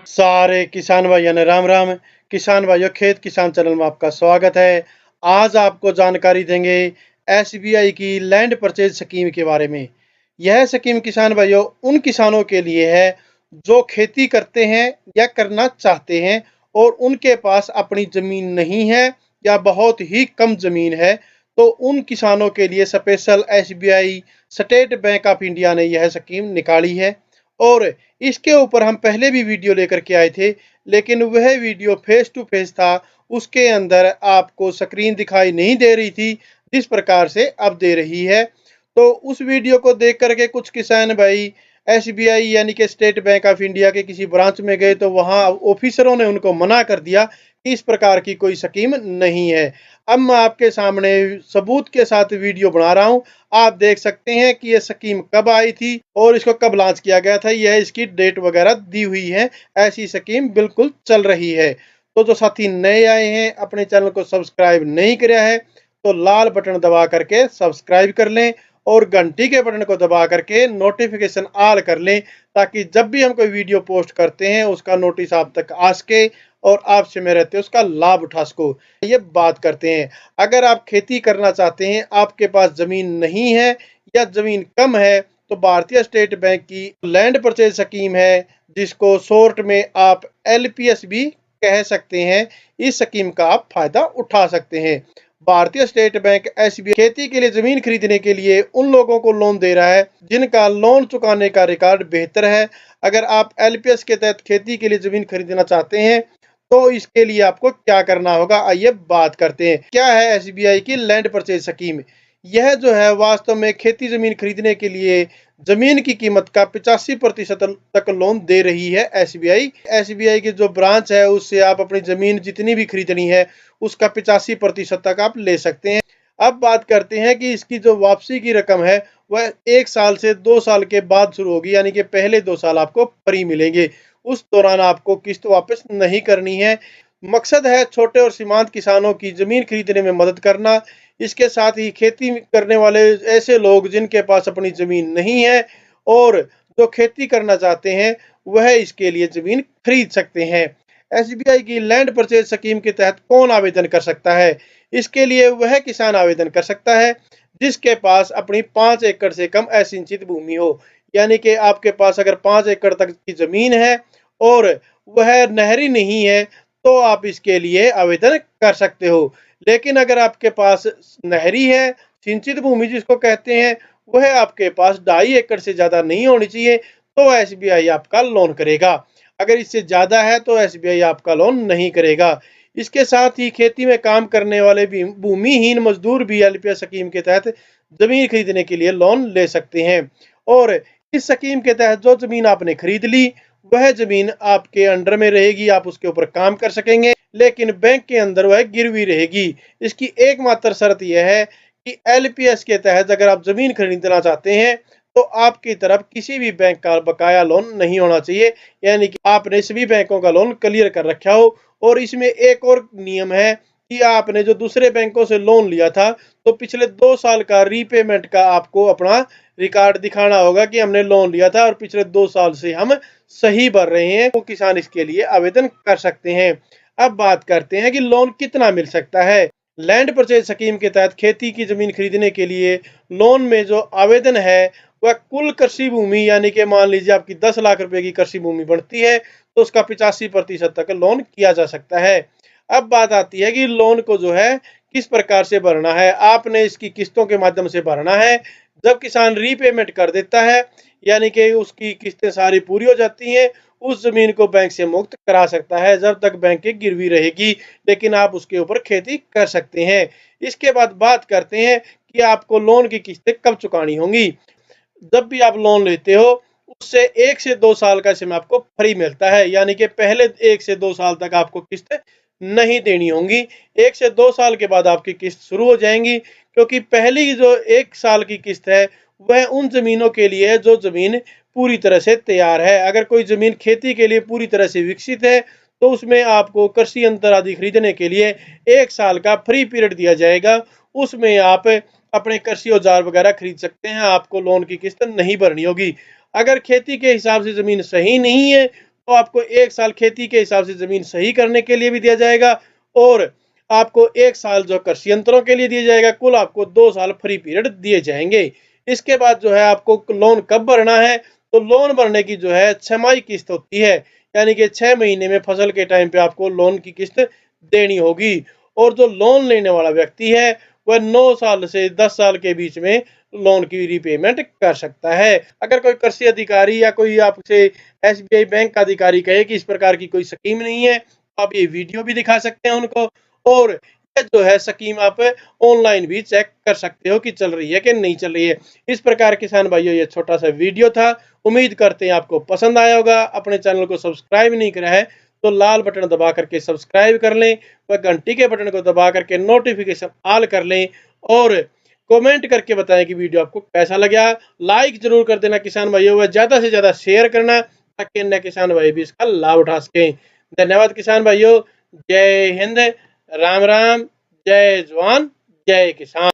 सारे किसान भाइयों ने राम राम। किसान भाइयों, खेत किसान चैनल में आपका स्वागत है। आज आपको जानकारी देंगे एसबीआई की लैंड परचेज स्कीम के बारे में। यह स्कीम किसान भाइयों उन किसानों के लिए है जो खेती करते हैं या करना चाहते हैं और उनके पास अपनी जमीन नहीं है या बहुत ही कम जमीन है। तो उन किसानों के लिए special SBI state bank of India ने यह स्कीम निकाली है और इसके ऊपर हम पहले भी वीडियो लेकर के आए थे, लेकिन वह वीडियो फेस टू फेस था। उसके अंदर आपको स्क्रीन दिखाई नहीं दे रही थी जिस प्रकार से अब दे रही है। तो उस वीडियो को देख करके कुछ किसान भाई एसबीआई यानी कि स्टेट बैंक ऑफ इंडिया के किसी ब्रांच में गए तो वहां ऑफिसरों ने उनको मना कर दिया कि इस प्रकार की कोई स्कीम नहीं है। अब मैं आपके सामने सबूत के साथ वीडियो बना रहा हूं। आप देख सकते हैं कि ये स्कीम कब आई थी और इसको कब लॉन्च किया गया था। यह इसकी डेट वगैरह दी हुई है। ऐसी स्कीम बिल्कुल चल रही है। तो जो साथी नए आए हैं, अपने चैनल को सब्सक्राइब नहीं किया है, तो लाल बटन दबा करके सब्सक्राइब कर लें और घंटी के बटन को दबा करके नोटिफिकेशन ऑल कर लें, ताकि जब भी हम कोई वीडियो पोस्ट करते हैं उसका नोटिस आप तक आ सके और आप समय रहते उसका लाभ उठा सको। ये बात करते हैं, अगर आप खेती करना चाहते हैं, आपके पास जमीन नहीं है या जमीन कम है, तो भारतीय स्टेट बैंक की लैंड परचेज स्कीम है, जिसको शॉर्ट में आप एलपीएस भी कह सकते हैं। इस स्कीम का आप फायदा उठा सकते हैं। भारतीय स्टेट बैंक एसबीआई खेती के लिए जमीन खरीदने के लिए उन लोगों को लोन दे रहा है जिनका लोन चुकाने का रिकॉर्ड बेहतर है। अगर आप एलपीएस के तहत खेती के लिए जमीन खरीदना चाहते हैं तो इसके लिए आपको क्या करना होगा, आइए बात करते हैं। क्या है एसबीआई की लैंड परचेज स्कीम? यह जो है वास्तव में खेती जमीन खरीदने के लिए जमीन की कीमत का 85% तक लोन दे रही है एसबीआई। एसबीआई की जो ब्रांच है उससे आप अपनी जमीन जितनी भी खरीदनी है उसका 85% तक आप ले सकते हैं। अब बात करते हैं कि इसकी जो वापसी की रकम है वह 1 साल से 2 साल के बाद शुरू होगी, यानी कि पहले 2 साल आपको फ्री मिलेंगे। उस दौरान आपको किस्त वापस नहीं करनी है। मकसद है छोटे और सीमांत किसानों की जमीन खरीदने में मदद करना। इसके साथ ही खेती करने वाले ऐसे लोग जिनके पास अपनी जमीन नहीं है और जो खेती करना चाहते हैं वह इसके लिए जमीन खरीद सकते हैं। एसबीआई की लैंड परचेज स्कीम के तहत कौन आवेदन कर सकता है? इसके लिए वह किसान आवेदन कर सकता है जिसके पास अपनी 5 एकड़ से कम असिंचित भूमि हो। यानी कि आपके पास अगर 5 एकड़ तक की जमीन है और वह नहरी नहीं है तो आप इसके लिए आवेदन कर सकते हो। लेकिन अगर आपके पास नहरी है, सिंचित भूमि जिसको कहते हैं, वह आपके पास 2.5 एकड़ से ज्यादा नहीं होनी चाहिए, तो एसबीआई आपका लोन करेगा। अगर इससे ज्यादा है तो एसबीआई आपका लोन नहीं करेगा। इसके साथ ही खेती में काम करने वाले भी भूमिहीन मजदूर भी एलपीएस स्कीम के तहत जमीन खरीदने के लिए लोन ले सकते हैं। और इस स्कीम के तहत जो जमीन आपने खरीद ली वह जमीन आपके अंडर में रहेगी, आप उसके ऊपर काम कर सकेंगे, लेकिन बैंक के अंदर वह गिरवी रहेगी। इसकी एकमात्र शर्त यह है कि एलपीएस के तहत अगर आप जमीन खरीदना चाहते हैं तो आपकी तरफ किसी भी बैंक का बकाया लोन नहीं होना चाहिए, यानी कि आपने सभी बैंकों का लोन क्लियर कर रखा हो। और इसमें एक और नियम है कि आपने जो दूसरे बैंकों से लोन लिया था तो पिछले 2 साल का रीपेमेंट का आपको अपना रिकॉर्ड दिखाना होगा कि हमने लोन लिया था और पिछले 2 साल से हम सही भर रहे हैं। तो किसान इसके लिए आवेदन कर सकते हैं। अब बात करते हैं कि लोन कितना मिल सकता है। लैंड परचेज स्कीम के तहत खेती की जमीन खरीदने के लिए लोन में जो आवेदन है वह कुल कृषि भूमि, यानी कि मान लीजिए आपकी 10 लाख रुपए की कृषि भूमि बढ़ती है तो उसका 85% तक लोन किया जा सकता है। अब बात आती है कि लोन को जो है किस प्रकार से भरना है। आपने इसकी किस्तों के माध्यम से भरना है। जब किसान रीपेमेंट कर देता है, यानी कि उसकी किस्तें सारी पूरी हो जाती हैं, उस जमीन को बैंक से मुक्त करा सकता है। जब तक बैंक की गिरवी रहेगी, लेकिन आप उसके ऊपर खेती कर सकते हैं। इसके बाद बात करते हैं कि आपको लोन की किस्तें कब चुकानी होंगी। जब भी आप लोन लेते हो उससे 1 से 2 साल का समय आपको फ्री मिलता है, यानी कि पहले 1 से 2 साल तक आपको किस्त नहीं देनी होंगी। 1 से 2 साल के बाद आपकी किस्त शुरू हो जाएंगी, क्योंकि पहली जो 1 साल की किस्त है वह उन जमीनों के लिए है जो जमीन पूरी तरह से तैयार है। अगर कोई जमीन खेती के लिए पूरी तरह से विकसित है तो उसमें आपको कृषि यंत्र आदि खरीदने के लिए 1 साल का फ्री पीरियड दिया जाएगा। उसमें आप अपने कृषि औजार वगैरह खरीद सकते हैं, आपको लोन की किस्त नहीं भरनी होगी। अगर खेती के हिसाब से ज़मीन सही नहीं है तो आपको 1 साल खेती के हिसाब से ज़मीन सही करने के लिए भी दिया जाएगा और आपको 1 साल जो कृषि यंत्रों के लिए दिया जाएगा, कुल आपको 2 साल फ्री पीरियड दिए जाएंगे। इसके बाद जो है आपको लोन कब भरना है, तो लोन भरने की जो है छमाही किस्त होती है, यानी कि 6 महीने में फसल के टाइम पे आपको लोन की किस्त देनी होगी। और जो लोन लेने वाला व्यक्ति है वह 9 साल से 10 साल के बीच में लोन की रिपेमेंट कर सकता है। अगर कोई कृषि अधिकारी या कोई आपसे एसबीआई बैंक का अधिकारी कहे कि इस प्रकार की कोई स्कीम नहीं है, तो आप ये वीडियो भी दिखा सकते हैं उनको और ये जो है स्कीम आप ऑनलाइन भी चेक कर सकते हो कि चल रही है कि नहीं चल रही है। इस प्रकार किसान भाइयों ये छोटा सा वीडियो था। उम्मीद करते हैं आपको पसंद आया होगा। अपने चैनल को सब्सक्राइब नहीं करा है तो लाल बटन दबा करके सब्सक्राइब कर लें व घंटी के बटन को दबा करके नोटिफिकेशन ऑल कर लें और कमेंट करके बताएं कि वीडियो आपको कैसा लगा। लाइक जरूर कर देना किसान भाइयों व ज्यादा से ज्यादा शेयर करना ताकि अन्य किसान भाई भी इसका लाभ उठा सकें। धन्यवाद किसान भाइयों। जय हिंद। राम राम। जय जवान जय किसान।